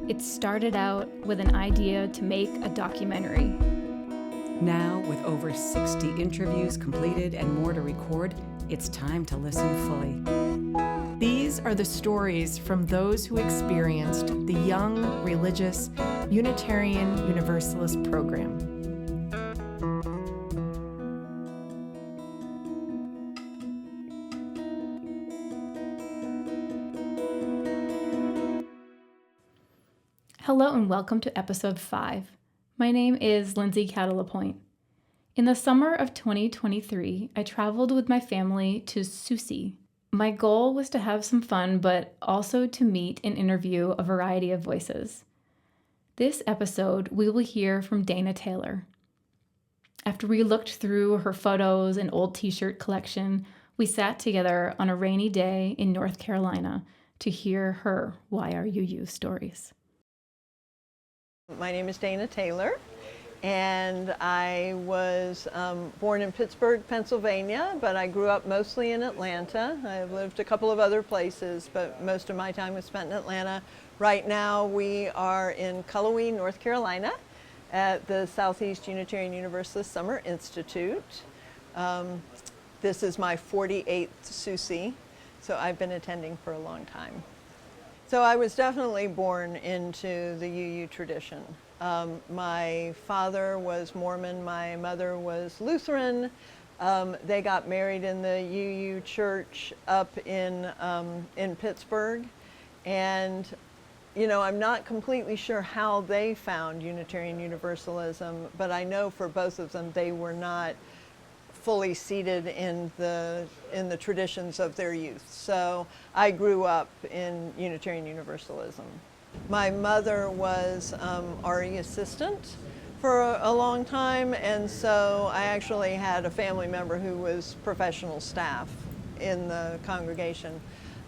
It started out with an idea to make a documentary. Now, with over 60 interviews completed and more to record, it's time to listen fully. These are the stories from those who experienced the Young Religious Unitarian Universalist program. Hello and welcome to episode 5. My name is Lindsay Catalapoint. In the summer of 2023, I traveled with my family to Susi. My goal was to have some fun, but also to meet and interview a variety of voices. This episode, we will hear from Dana Taylor. After we looked through her photos and old t-shirt collection, we sat together on a rainy day in North Carolina to hear her YRUU stories. My name is Dana Taylor, and I was born in Pittsburgh, Pennsylvania, but I grew up mostly in Atlanta. I've lived a couple of other places, but most of my time was spent in Atlanta. Right now we are in Cullowhee, North Carolina at the Southeast Unitarian Universalist Summer Institute. This is my 48th SUSI, so I've been attending for a long time. So I was definitely born into the UU tradition. My father was Mormon, my mother was Lutheran. They got married in the UU church up in Pittsburgh. And, you know, I'm not completely sure how they found Unitarian Universalism, but I know for both of them they were not fully seated in the traditions of their youth. So I grew up in Unitarian Universalism. My mother was RE assistant for a long time, and so I actually had a family member who was professional staff in the congregation.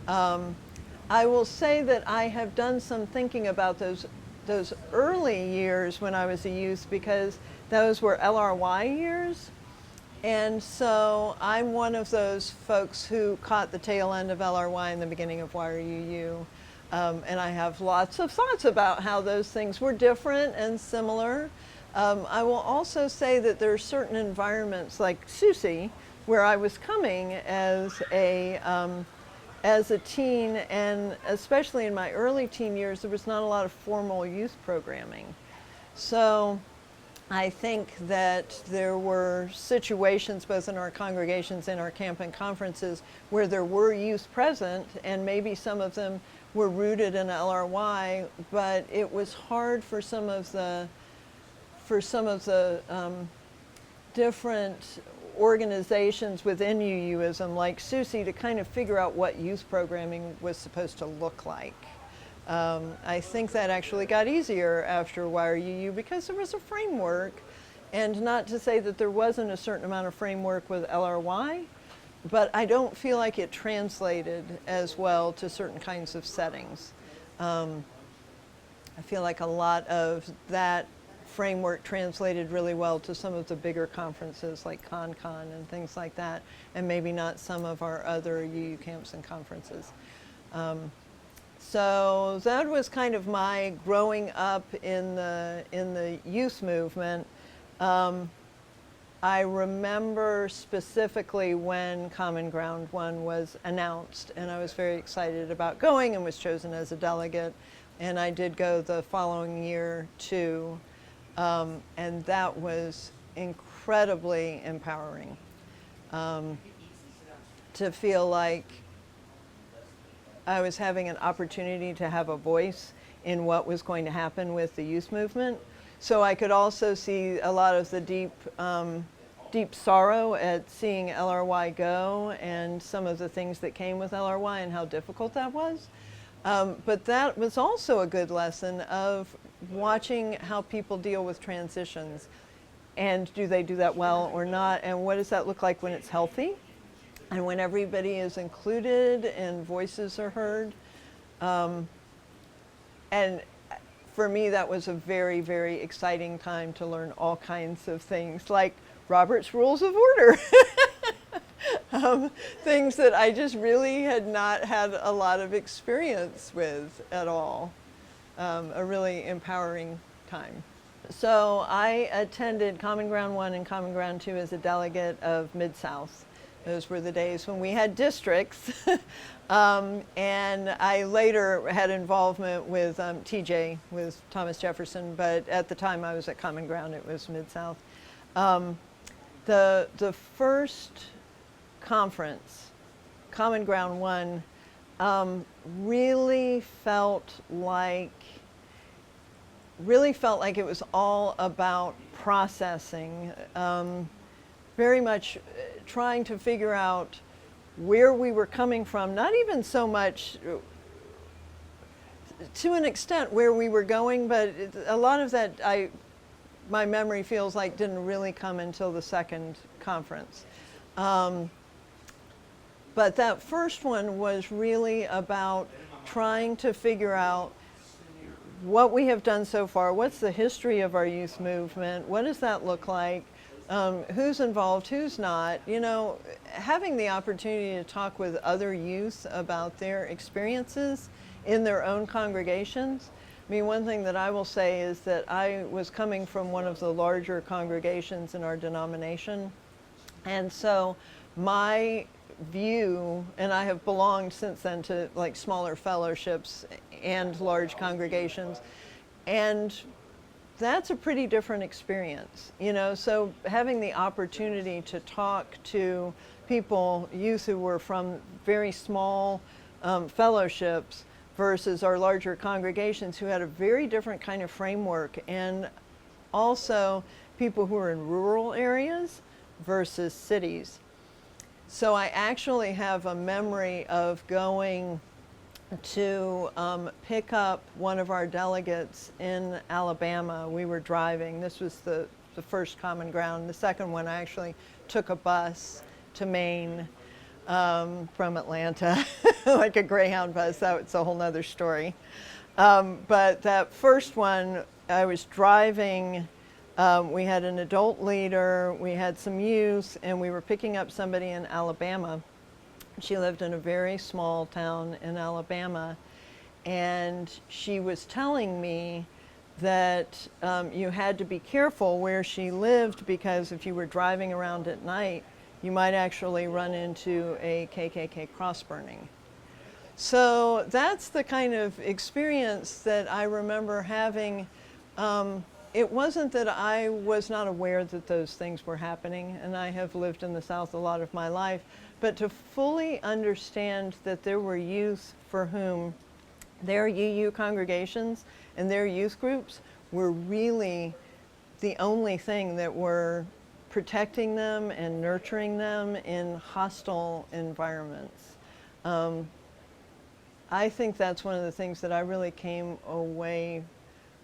I will say that I have done some thinking about those early years when I was a youth, because those were LRY years. And so I'm one of those folks who caught the tail end of LRY and the beginning of YRUU. And I have lots of thoughts about how those things were different and similar. I will also say that there are certain environments like Susi, where I was coming as a teen, and especially in my early teen years, there was not a lot of formal youth programming. So I think that there were situations both in our congregations and our camp and conferences where there were youth present, and maybe some of them were rooted in LRY, but it was hard for some of the different organizations within UUism, like Susi, to kind of figure out what youth programming was supposed to look like. I think that actually got easier after YRUU because there was a framework, and not to say that there wasn't a certain amount of framework with LRY, but I don't feel like it translated as well to certain kinds of settings. I feel like a lot of that framework translated really well to some of the bigger conferences like ConCon and things like that, and maybe not some of our other UU camps and conferences. So that was kind of my growing up in the youth movement. I remember specifically when Common Ground 1 was announced, and I was very excited about going and was chosen as a delegate. And I did go the following year too, and that was incredibly empowering, to feel like I was having an opportunity to have a voice in what was going to happen with the youth movement. So I could also see a lot of the deep sorrow at seeing LRY go, and some of the things that came with LRY and how difficult that was. But that was also a good lesson of watching how people deal with transitions, and do they do that well or not, and what does that look like when it's healthy? And when everybody is included and voices are heard. And for me, that was a very, very exciting time to learn all kinds of things, like Robert's Rules of Order. Things that I just really had not had a lot of experience with at all. a really empowering time. So I attended Common Ground 1 and Common Ground 2 as a delegate of Mid-South. Those were the days when we had districts. And I later had involvement with TJ, with Thomas Jefferson, but at the time I was at Common Ground, it was Mid-South. The first conference, Common Ground 1, really felt like it was all about processing, very much trying to figure out where we were coming from, not even so much, to an extent, where we were going, but a lot of that, my memory feels like didn't really come until the second conference. But that first one was really about trying to figure out what we have done so far, what's the history of our youth movement, what does that look like, who's involved, who's not, you know, having the opportunity to talk with other youth about their experiences in their own congregations. I mean, one thing that I will say is that I was coming from one of the larger congregations in our denomination, and so my view, and I have belonged since then to like smaller fellowships and large congregations, and that's a pretty different experience, you know. So having the opportunity to talk to people, youth who were from very small fellowships versus our larger congregations who had a very different kind of framework, and also people who are in rural areas versus cities. So I actually have a memory of going to pick up one of our delegates in Alabama. We were driving. This was the first Common Ground. The second one, I actually took a bus to Maine from Atlanta, like a Greyhound bus. That's a whole nother story. But that first one, I was driving. We had an adult leader, we had some youth, and we were picking up somebody in Alabama. She lived in a very small town in Alabama, and she was telling me that you had to be careful where she lived, because if you were driving around at night, you might actually run into a KKK cross burning. So that's the kind of experience that I remember having. It wasn't that I was not aware that those things were happening, and I have lived in the South a lot of my life, but to fully understand that there were youth for whom their YRUU congregations and their youth groups were really the only thing that were protecting them and nurturing them in hostile environments. I think that's one of the things that I really came away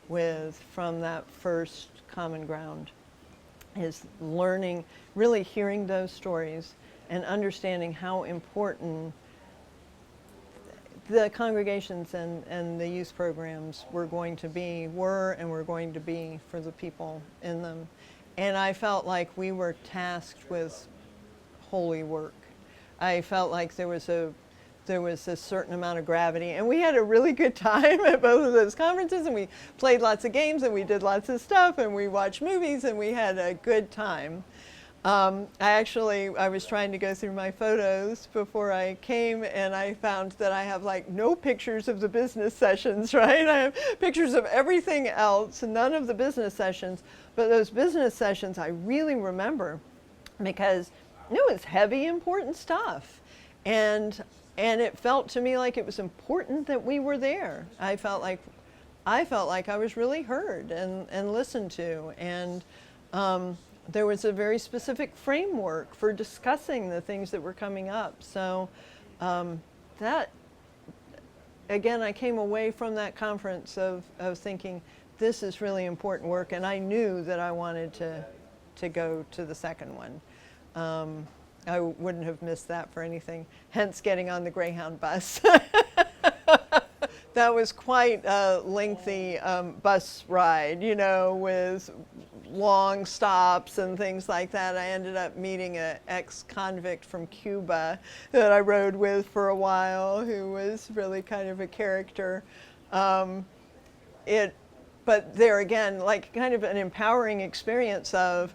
with from that first Common Ground, is learning, really hearing those stories and understanding how important the congregations and the youth programs were going to be for the people in them. And I felt like we were tasked with holy work. I felt like there was a certain amount of gravity, and we had a really good time at both of those conferences, and we played lots of games, and we did lots of stuff, and we watched movies, and we had a good time. I was trying to go through my photos before I came, and I found that I have like no pictures of the business sessions, right? I have pictures of everything else, none of the business sessions, but those business sessions I really remember, because it was heavy, important stuff. And it felt to me like it was important that we were there. I felt like I was really heard and listened to, and there was a very specific framework for discussing the things that were coming up. So that, again, I came away from that conference of thinking, this is really important work, and I knew that I wanted to go to the second one. I wouldn't have missed that for anything, hence getting on the Greyhound bus. That was quite a lengthy bus ride, you know, with long stops and things like that. I ended up meeting an ex-convict from Cuba that I rode with for a while, who was really kind of a character. but there again, like kind of an empowering experience of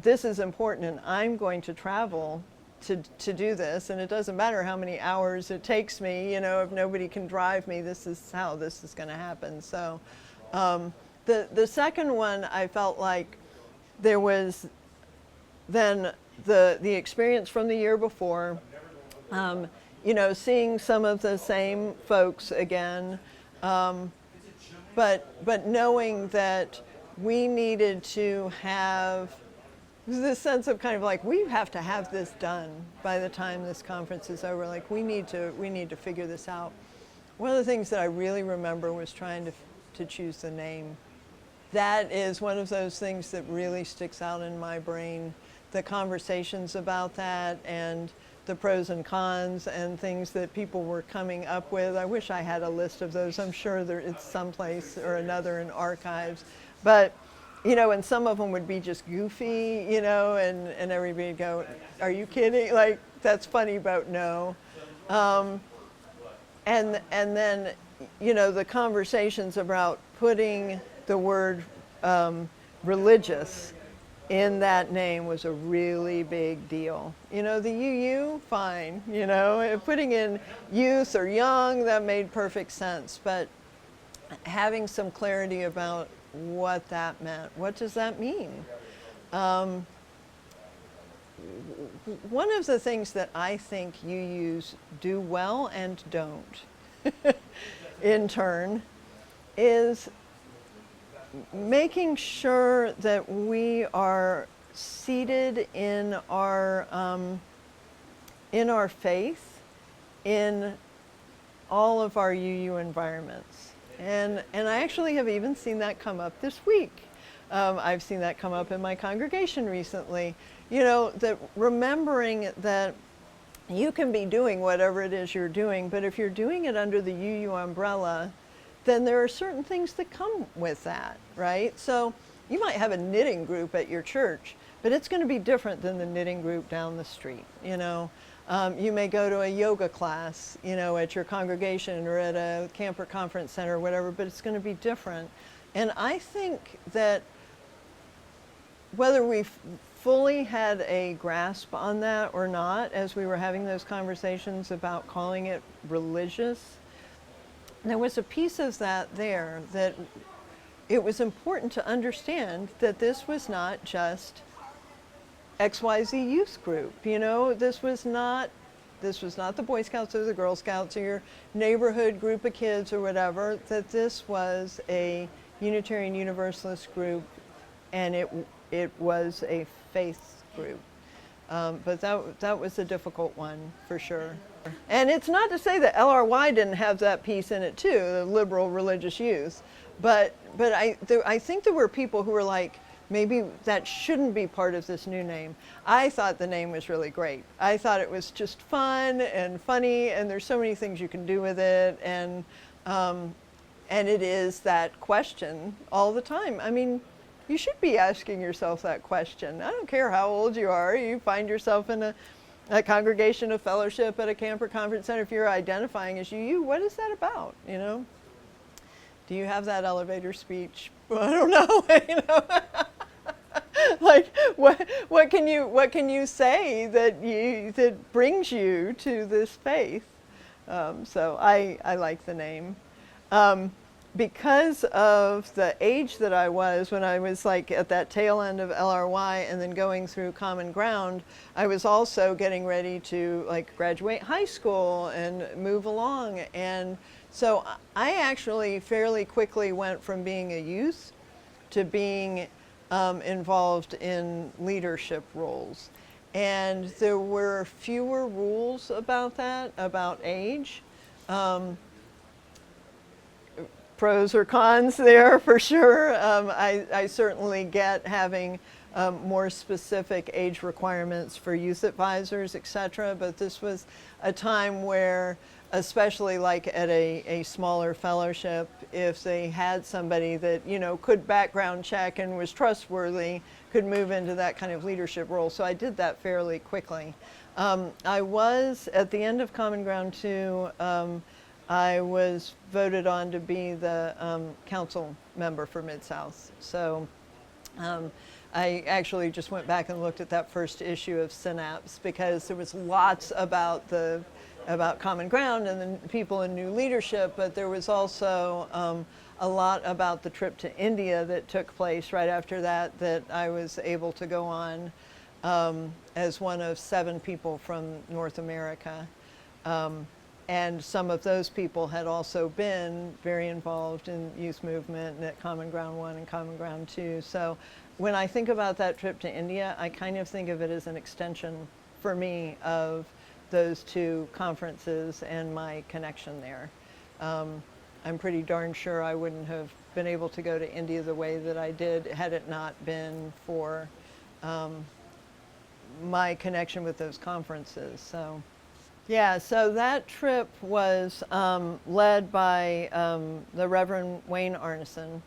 this is important and I'm going to travel to do this, and it doesn't matter how many hours it takes me, if nobody can drive me, this is how this is going to happen. So the second one, I felt like there was then the experience from the year before, seeing some of the same folks again, but knowing that we needed to have this sense of kind of like, we have to have this done by the time this conference is over. Like, we need to figure this out. One of the things that I really remember was trying to choose the name. That is one of those things that really sticks out in my brain. The conversations about that and the pros and cons and things that people were coming up with. I wish I had a list of those. I'm sure it's someplace or another in archives. But and some of them would be just goofy, and everybody would go, are you kidding? Like, that's funny, but no. And then, the conversations about putting the word religious in that name was a really big deal. The UU, fine, putting in youth or young, that made perfect sense. But having some clarity about what that meant. What does that mean? One of the things that I think UUs do well and don't, in turn, is making sure that we are seated in our faith in all of our UU environments. And I actually have even seen that come up this week. I've seen that come up in my congregation recently. That remembering that you can be doing whatever it is you're doing, but if you're doing it under the UU umbrella, then there are certain things that come with that, right? So you might have a knitting group at your church, but it's going to be different than the knitting group down the street, You may go to a yoga class, at your congregation or at a camper conference center or whatever, but it's going to be different. And I think that whether we fully had a grasp on that or not, as we were having those conversations about calling it religious, there was a piece of that there that it was important to understand that this was not just XYZ youth group, this was not the Boy Scouts or the Girl Scouts or your neighborhood group of kids or whatever, that this was a Unitarian Universalist group, and it was a faith group. But that was a difficult one for sure. And it's not to say that LRY didn't have that piece in it too, the liberal religious youth, but I think there were people who were like, maybe that shouldn't be part of this new name. I thought the name was really great. I thought it was just fun and funny, and there's so many things you can do with it, and it is that question all the time. I mean, you should be asking yourself that question. I don't care how old you are. You find yourself in a congregation of fellowship at a camper conference center. If you're identifying as UU, what is that about? Do you have that elevator speech? Well, I don't know. Like, what can you say that brings you to this faith? So I like the name. Because of the age that I was when I was like at that tail end of LRY and then going through Common Ground, I was also getting ready to like graduate high school and move along. And so I actually fairly quickly went from being a youth to being involved in leadership roles. And there were fewer rules about that, about age. Pros or cons there for sure. I certainly get having more specific age requirements for youth advisors, etc. But this was a time where, especially like at a smaller fellowship, if they had somebody that could background check and was trustworthy, could move into that kind of leadership role. So I did that fairly quickly. I was at the end of Common Ground 2. I was voted on to be the council member for Mid-South. So I actually just went back and looked at that first issue of Synapse, because there was lots about Common Ground and the people in new leadership, but there was also a lot about the trip to India that took place right after that I was able to go on as one of 7 people from North America. And some of those people had also been very involved in youth movement and at Common Ground 1 and Common Ground 2. So when I think about that trip to India, I kind of think of it as an extension for me of those 2 conferences and my connection there. I'm pretty darn sure I wouldn't have been able to go to India the way that I did had it not been for my connection with those conferences. So. Yeah, so that trip was led by the Reverend Wayne Arneson,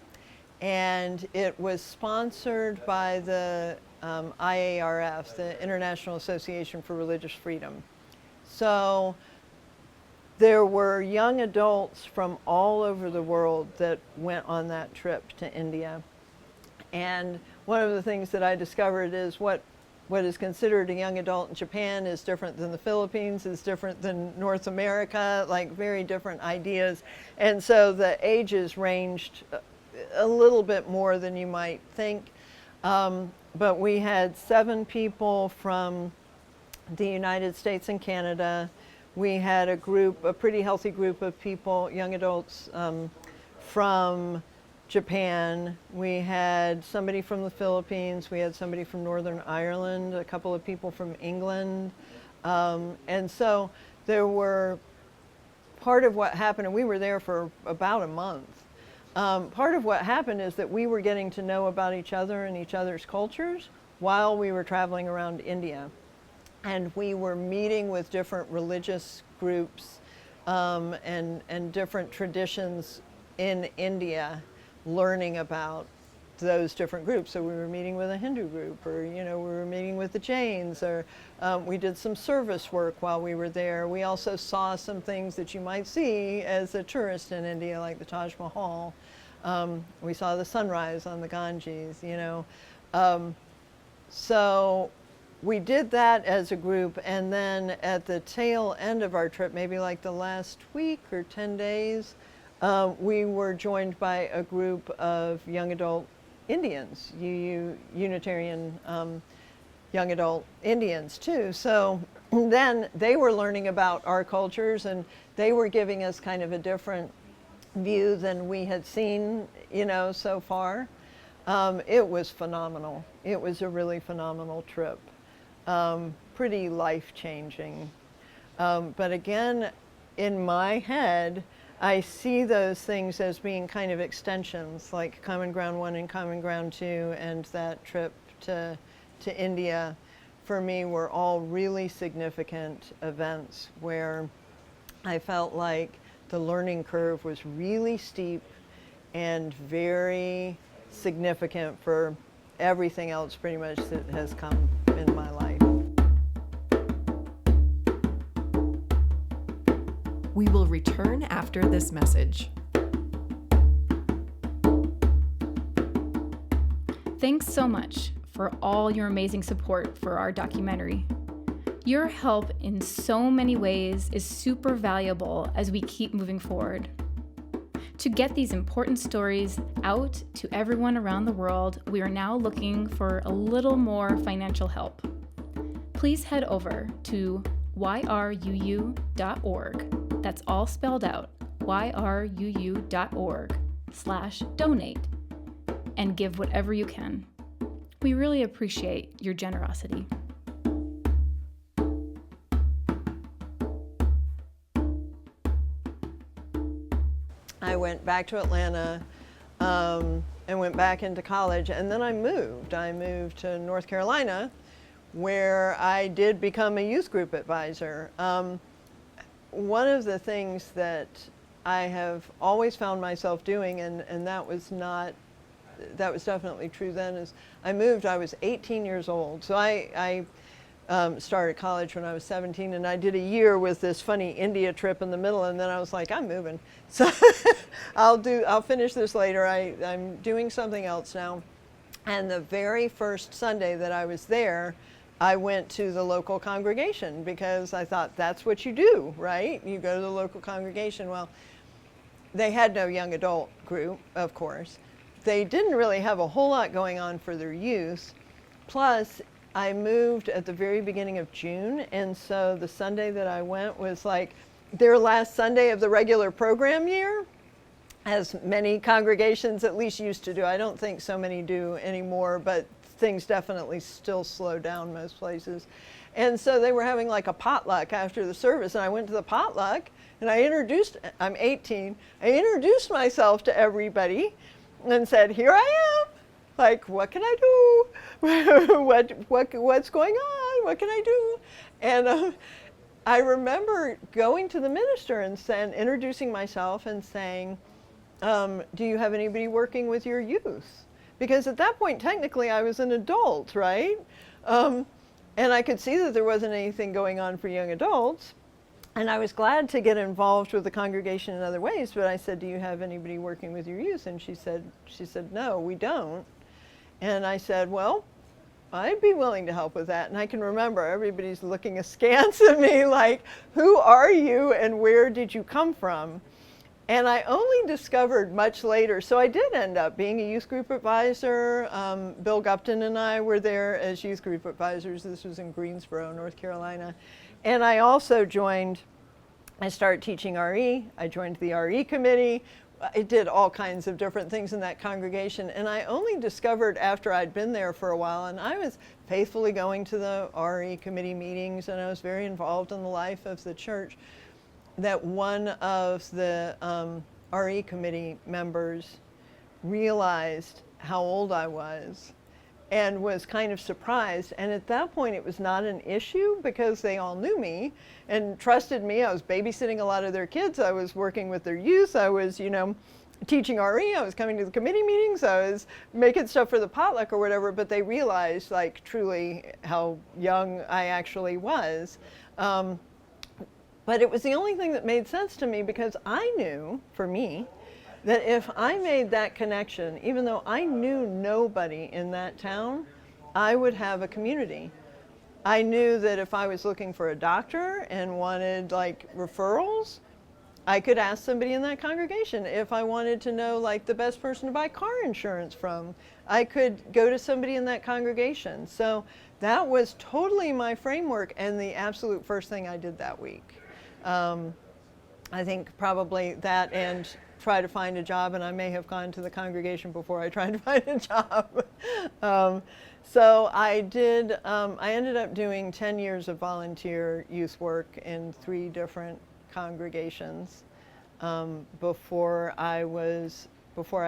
and it was sponsored by the IARF, the International Association for Religious Freedom. So there were young adults from all over the world that went on that trip to India. And one of the things that I discovered is what is considered a young adult in Japan is different than the Philippines, is different than North America, like very different ideas. And so the ages ranged a little bit more than you might think. But we had 7 people from the United States and Canada. We had a pretty healthy group of people, young adults from Japan. We had somebody from the Philippines. We had somebody from Northern Ireland, a couple of people from England. And so there were, part of what happened, and we were there for about a month. Part of what happened is that we were getting to know about each other and each other's cultures while we were traveling around India. And we were meeting with different religious groups and different traditions in India, learning about those different groups. So we were meeting with a Hindu group, or we were meeting with the Jains, or we did some service work while we were there. We also saw some things that you might see as a tourist in India, like the Taj Mahal. We saw the sunrise on the Ganges, so we did that as a group, and then at the tail end of our trip, maybe like the last week or 10 days, we were joined by a group of young adult Indians, YRUU, Unitarian young adult Indians too. So then they were learning about our cultures, and they were giving us kind of a different view than we had seen, so far. It was phenomenal. It was a really phenomenal trip. Pretty life-changing. But again, in my head, I see those things as being kind of extensions, like Common Ground 1 and Common Ground 2, and that trip to India, for me, were all really significant events where I felt like the learning curve was really steep and very significant for everything else pretty much that has come in my life. We will return after this message. Thanks so much for all your amazing support for our documentary. Your help in so many ways is super valuable as we keep moving forward. To get these important stories out to everyone around the world, we are now looking for a little more financial help. Please head over to YRUU.org. That's all spelled out, YRUU.org/donate, and give whatever you can. We really appreciate your generosity. I went back to Atlanta and went back into college, and then I moved. I moved to North Carolina, where I did become a youth group advisor. One of the things that I have always found myself doing, and that was definitely true then, is I moved, I was 18 years old. So I started college when I was 17, and I did a year with this funny India trip in the middle, and then I was like, I'm moving. So I'll finish this later. I'm doing something else now. And the very first Sunday that I was there, I went to the local congregation because I thought that's what you do, right? You go to the local congregation. Well, they had no young adult group, of course. They didn't really have a whole lot going on for their youth. Plus, I moved at the very beginning of June, and so the Sunday that I went was like their last Sunday of the regular program year, as many congregations at least used to do. I don't think so many do anymore, but things definitely still slow down most places. And so they were having like a potluck after the service, and I went to the potluck, and I'm 18, I introduced myself to everybody and said, here I am. Like, what can I do? What's going on? What can I do? And I remember going to the minister and introducing myself and saying, do you have anybody working with your youth? Because at that point, technically, I was an adult, right? And I could see that there wasn't anything going on for young adults. And I was glad to get involved with the congregation in other ways, but I said, do you have anybody working with your youth? And she said, no, we don't. And I said, well, I'd be willing to help with that. And I can remember everybody's looking askance at me like, who are you and where did you come from? And I only discovered much later, so I did end up being a youth group advisor. Bill Gupton and I were there as youth group advisors. This was in Greensboro, North Carolina. And I also I started teaching RE. I joined the RE committee. I did all kinds of different things in that congregation. And I only discovered after I'd been there for a while, and I was faithfully going to the RE committee meetings, and I was very involved in the life of the church, that one of the RE committee members realized how old I was and was kind of surprised. And at that point, it was not an issue because they all knew me and trusted me. I was babysitting a lot of their kids. I was working with their youth. I was, teaching RE. I was coming to the committee meetings. I was making stuff for the potluck or whatever, but they realized like truly how young I actually was. But it was the only thing that made sense to me because I knew, for me, that if I made that connection, even though I knew nobody in that town, I would have a community. I knew that if I was looking for a doctor and wanted like referrals, I could ask somebody in that congregation. If I wanted to know like the best person to buy car insurance from, I could go to somebody in that congregation. So that was totally my framework and the absolute first thing I did that week. I think probably that and try to find a job, and I may have gone to the congregation before I tried to find a job. So I ended up doing 10 years of volunteer youth work in 3 different congregations before I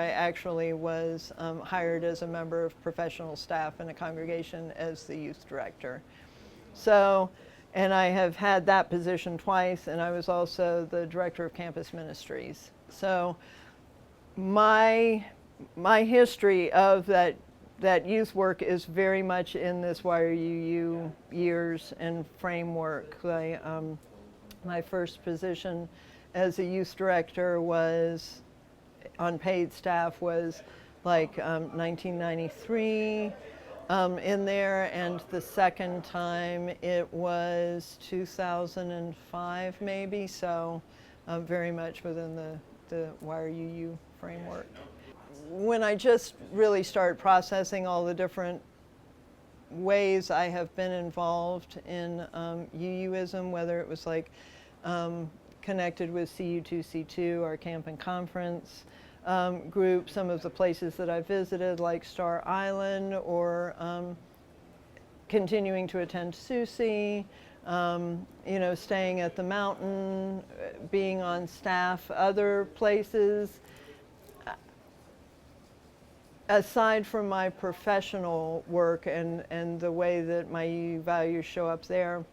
actually was hired as a member of professional staff in a congregation as the youth director. So, and I have had that position twice, and I was also the director of campus ministries. So my history of that youth work is very much in this YRUU years and framework. My first position as a youth director was on paid staff was like 1993. In there, and the second time it was 2005 maybe, so very much within the YRUU framework. When I just really started processing all the different ways I have been involved in UUism, whether it was like connected with CU2C2, our camp and conference group, some of the places that I visited like Star Island, or continuing to attend SUSE, staying at the mountain, being on staff other places. Aside from my professional work and the way that my UU values show up there,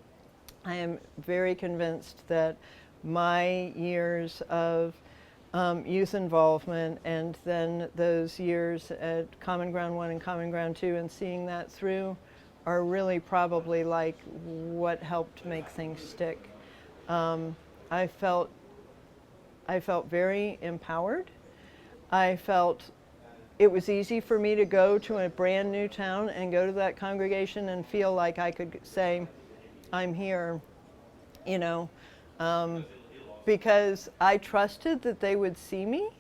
I am very convinced that my years of youth involvement, and then those years at Common Ground 1 and Common Ground 2 and seeing that through, are really probably like what helped make things stick. I felt very empowered. I felt it was easy for me to go to a brand new town and go to that congregation and feel like I could say, I'm here, you know, because I trusted that they would see me,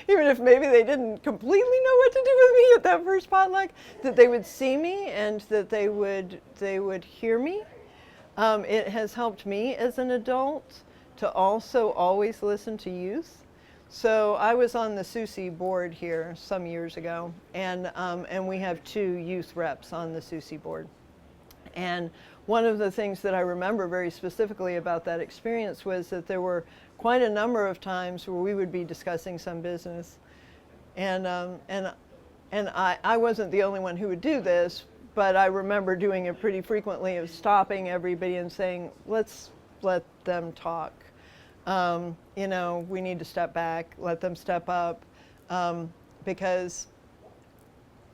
even if maybe they didn't completely know what to do with me at that first potluck, that they would see me and that they would hear me. It has helped me as an adult to also always listen to youth. So I was on the SUSE board here some years ago, and we have 2 youth reps on the SUSE board. And one of the things that I remember very specifically about that experience was that there were quite a number of times where we would be discussing some business, and I wasn't the only one who would do this, but I remember doing it pretty frequently, of stopping everybody and saying, let's let them talk. You know, we need to step back, let them step up, because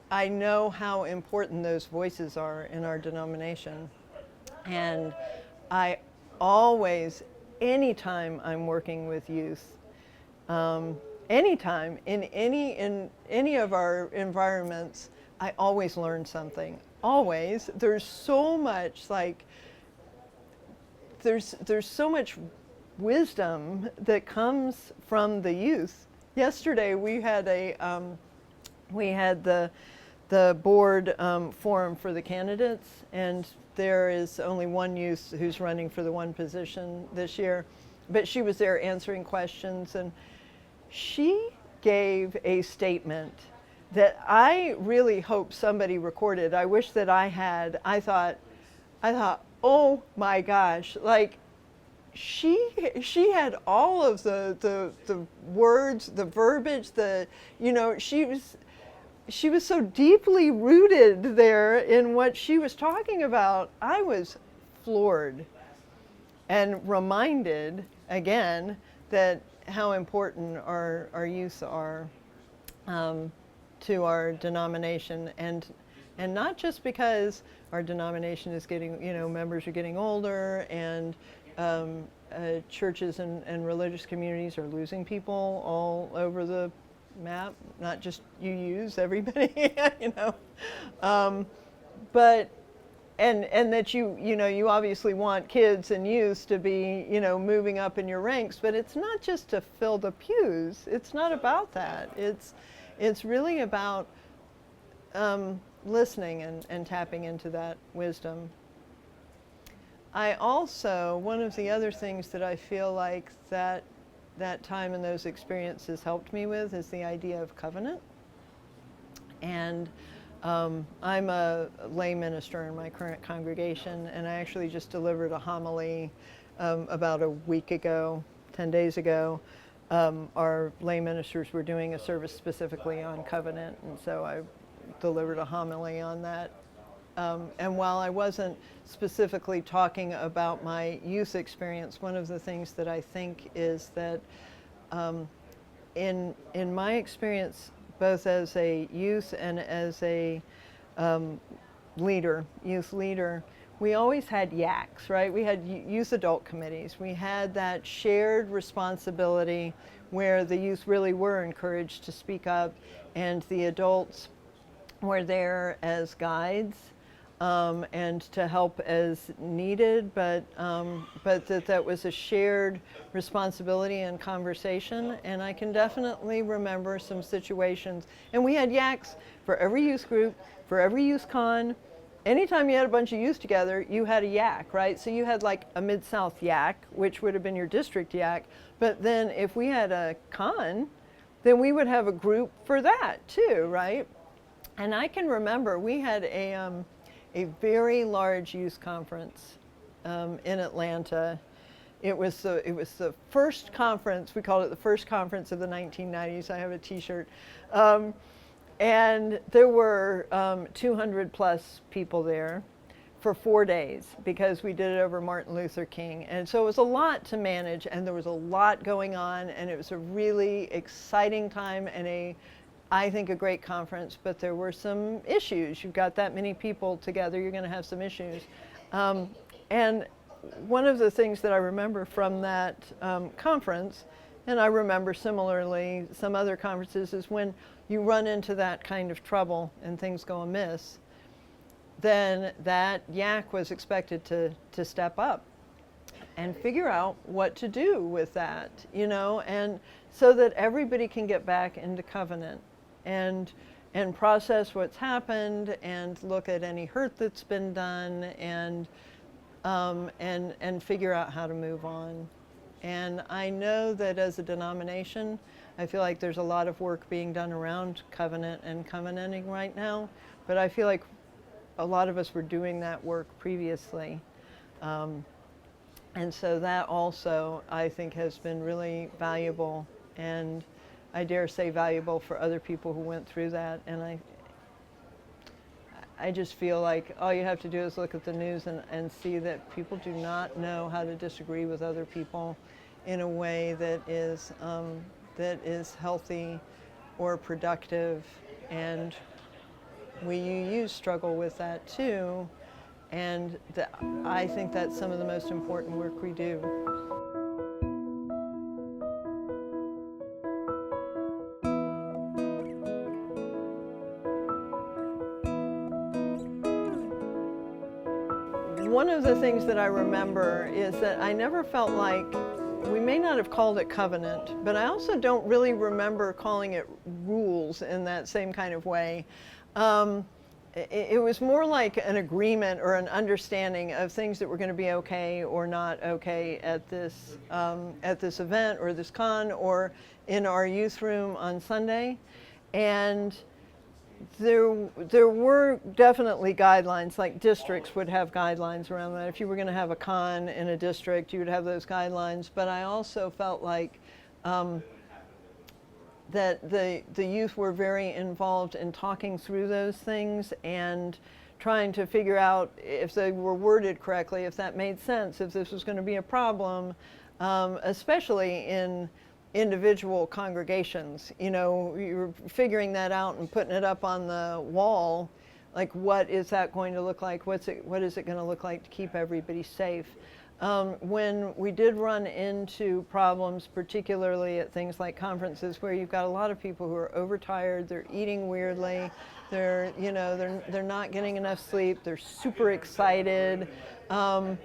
I know how important those voices are in our denomination. And I always, anytime I'm working with youth, anytime in any of our environments, I always learn something. Always. There's so much there's so much wisdom that comes from the youth. Yesterday we had the board forum for the candidates, and there is only one youth who's running for the one position this year, but she was there answering questions, and she gave a statement that I really hope somebody recorded. I wish that I had. I thought, oh my gosh, like she had all of the words, the verbiage, she was so deeply rooted there in what she was talking about. I was floored and reminded again that how important our youth are to our denomination, and not just because our denomination is getting, members are getting older, and churches and religious communities are losing people all over the map, not just UUs, everybody, but and that you obviously want kids and youth to be moving up in your ranks, but it's not just to fill the pews. It's not about that. It's really about listening and tapping into that wisdom. I also, one of the other things that I feel like that time and those experiences helped me with is the idea of covenant. And I'm a lay minister in my current congregation, and I actually just delivered a homily about a week ago, 10 days ago. Our lay ministers were doing a service specifically on covenant, and so I delivered a homily on that. And while I wasn't specifically talking about my youth experience, one of the things that I think is that in my experience, both as a youth and as a youth leader, we always had YACs, right? We had youth adult committees. We had that shared responsibility where the youth really were encouraged to speak up, and the adults were there as guides and to help as needed, but that was a shared responsibility and conversation. And I can definitely remember some situations, and we had YACs for every youth group, for every youth con. Anytime you had a bunch of youth together, you had a YAC, right? So you had like a Mid-South YAC, which would have been your district YAC, but then if we had a con, then we would have a group for that too, right? And I can remember we had a very large youth conference in Atlanta. It was the first conference. We called it the first conference of the 1990s. I have a T-shirt, and there were 200 plus people there for 4 days because we did it over Martin Luther King, and so it was a lot to manage, and there was a lot going on, and it was a really exciting time and I think, a great conference, but there were some issues. You've got that many people together, you're going to have some issues. And one of the things that I remember from that conference, and I remember similarly some other conferences, is when you run into that kind of trouble and things go amiss, then that yak was expected to step up and figure out what to do with that, you know, and so that everybody can get back into covenant and process what's happened and look at any hurt that's been done and figure out how to move on. And I know that as a denomination, I feel like there's a lot of work being done around covenant and covenanting right now, but I feel like a lot of us were doing that work previously. And so that also, I think, has been really valuable, and I dare say valuable for other people who went through that. And I just feel like all you have to do is look at the news and see that people do not know how to disagree with other people in a way that is healthy or productive. And we YRUU struggle with that too. And I think that's some of the most important work we do. One of the things that I remember is that I never felt like, we may not have called it covenant, but I also don't really remember calling it rules in that same kind of way. It was more like an agreement or an understanding of things that were going to be okay or not okay at this event or this con or in our youth room on Sunday. And there were definitely guidelines, like districts would have guidelines around that. If you were going to have a con in a district, you would have those guidelines. But I also felt like that the youth were very involved in talking through those things and trying to figure out if they were worded correctly, if that made sense, if this was going to be a problem, especially in individual congregations. You know, you're figuring that out and putting it up on the wall, like what is that going to look like? What is it going to look like to keep everybody safe? When we did run into problems, particularly at things like conferences where you've got a lot of people who are overtired, they're eating weirdly, they're not getting enough sleep, they're super excited, that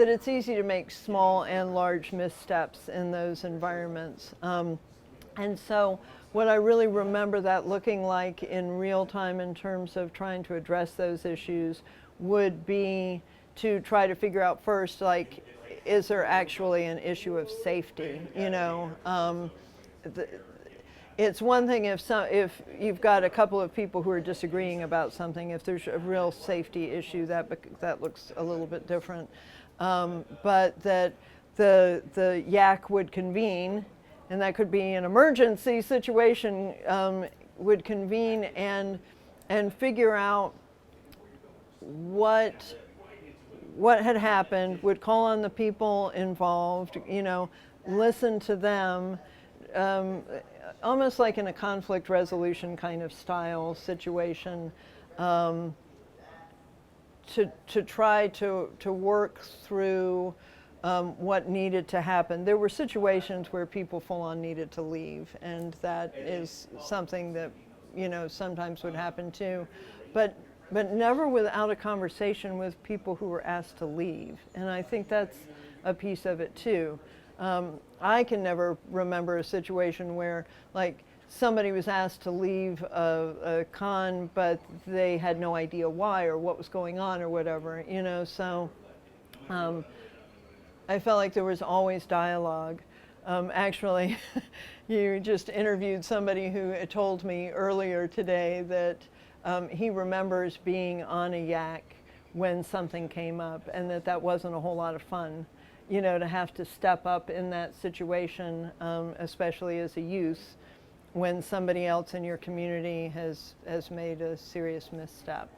it's easy to make small and large missteps in those environments. And so what I really remember that looking like in real time in terms of trying to address those issues would be to try to figure out first, like, is there actually an issue of safety? You know, it's one thing if you've got a couple of people who are disagreeing about something. If there's a real safety issue, that looks a little bit different. But that the yak would convene, and that could be an emergency situation, would convene and figure out what had happened, would call on the people involved, you know, listen to them, almost like in a conflict resolution kind of style situation, to try to work through what needed to happen. There were situations where people full on needed to leave, and that is something that, you know, sometimes would happen too. But never without a conversation with people who were asked to leave. And I think that's a piece of it too. I can never remember a situation where, like, somebody was asked to leave a con, but they had no idea why or what was going on or whatever, you know. So I felt like there was always dialogue. Actually, you just interviewed somebody who told me earlier today that he remembers being on a yak when something came up, and that wasn't a whole lot of fun, you know, to have to step up in that situation, especially as a youth, when somebody else in your community has made a serious misstep.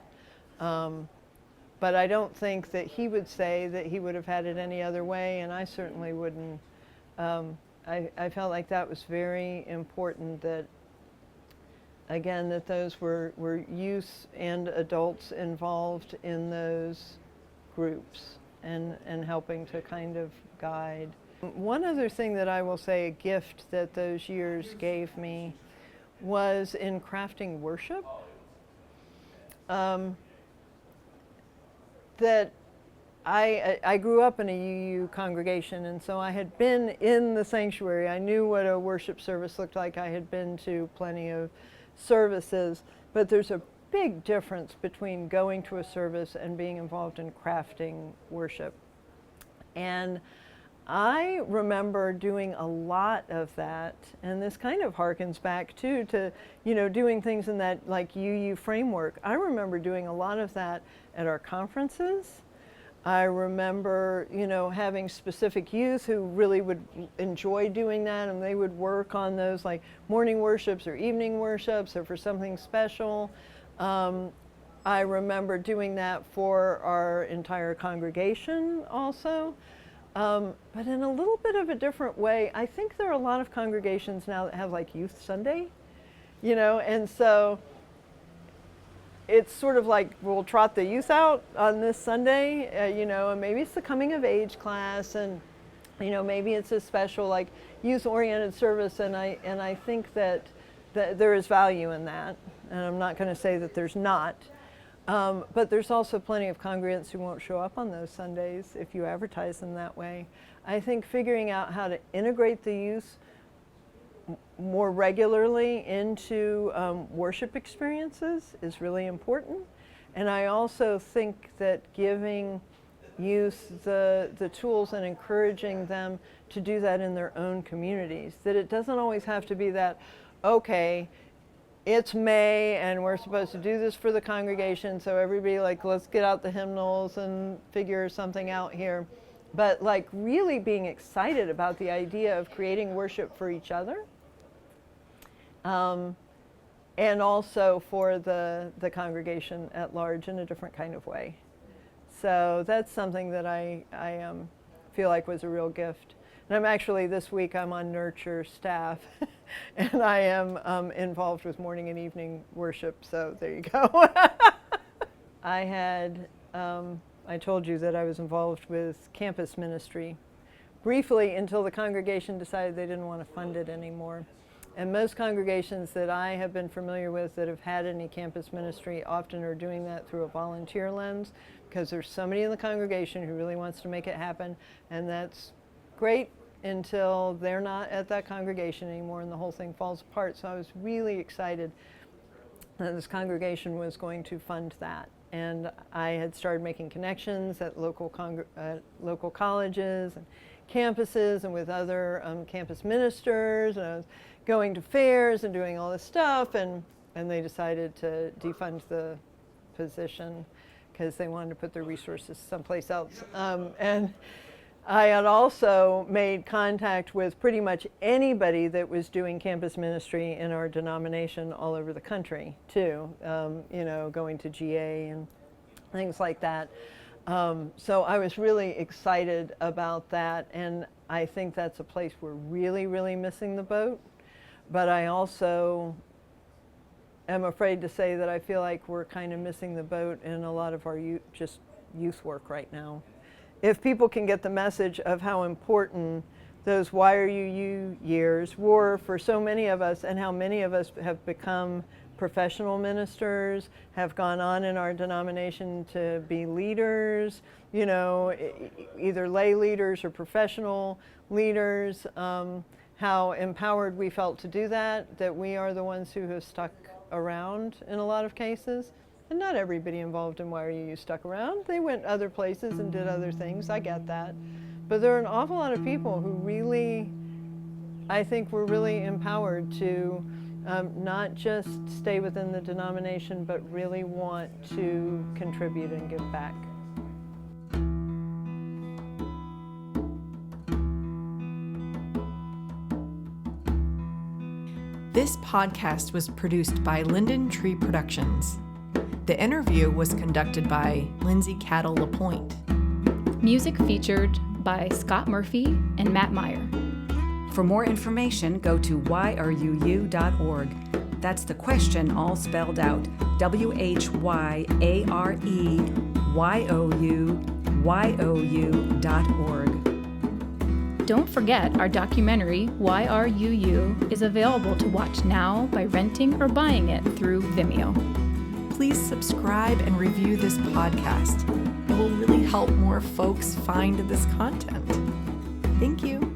But I don't think that he would say that he would have had it any other way, and I certainly wouldn't I felt like that was very important, that again, that those were youth and adults involved in those groups and helping to kind of guide. One other thing that I will say, a gift that those years gave me, was in crafting worship. That I grew up in a UU congregation, and so I had been in the sanctuary. I knew what a worship service looked like. I had been to plenty of services, but there's a big difference between going to a service and being involved in crafting worship. And I remember doing a lot of that, and this kind of harkens back too to, doing things in that like UU framework. I remember doing a lot of that at our conferences. I remember, having specific youth who really would enjoy doing that, and they would work on those like morning worships or evening worships or for something special. I remember doing that for our entire congregation also. But in a little bit of a different way. I think there are a lot of congregations now that have like Youth Sunday, and so it's sort of like we'll trot the youth out on this Sunday, and maybe it's the coming of age class, and maybe it's a special like youth-oriented service, and I think that there is value in that, and I'm not going to say that there's not, but there's also plenty of congregants who won't show up on those Sundays if you advertise them that way. I think figuring out how to integrate the youth more regularly into worship experiences is really important. And I also think that giving youth the tools and encouraging them to do that in their own communities, that it doesn't always have to be that, okay, it's May and we're supposed to do this for the congregation, so everybody like, let's get out the hymnals and figure something out here. But like really being excited about the idea of creating worship for each other. And also for the congregation at large in a different kind of way. So that's something that I feel like was a real gift. And I'm actually, this week I'm on Nurture staff, and I am involved with morning and evening worship, so there you go. I told you that I was involved with campus ministry briefly until the congregation decided they didn't want to fund it anymore. And most congregations that I have been familiar with that have had any campus ministry often are doing that through a volunteer lens, because there's somebody in the congregation who really wants to make it happen, and that's great until they're not at that congregation anymore and the whole thing falls apart. So I was really excited that this congregation was going to fund that. And I had started making connections at local colleges and campuses and with other campus ministers, and I was going to fairs and doing all this stuff, and they decided to defund the position because they wanted to put their resources someplace else. And I had also made contact with pretty much anybody that was doing campus ministry in our denomination all over the country too, going to GA and things like that. So I was really excited about that, and I think that's a place we're really, really missing the boat. But I also am afraid to say that I feel like we're kind of missing the boat in a lot of our youth work right now. If people can get the message of how important those YRUU years were for so many of us, and how many of us have become professional ministers, have gone on in our denomination to be leaders, either lay leaders or professional leaders, how empowered we felt to do that we are the ones who have stuck around in a lot of cases. And not everybody involved in YRUU stuck around. They went other places and did other things, I get that. But there are an awful lot of people who really, I think, were really empowered to not just stay within the denomination, but really want to contribute and give back. This podcast was produced by Linden Tree Productions. The interview was conducted by Lindsay Cattle LaPointe. Music featured by Scott Murphy and Matt Meyer. For more information, go to YRUU.org. That's the question all spelled out. WHYAREYOUYOU.org. Don't forget our documentary, YRUU, is available to watch now by renting or buying it through Vimeo. Please subscribe and review this podcast. It will really help more folks find this content. Thank you.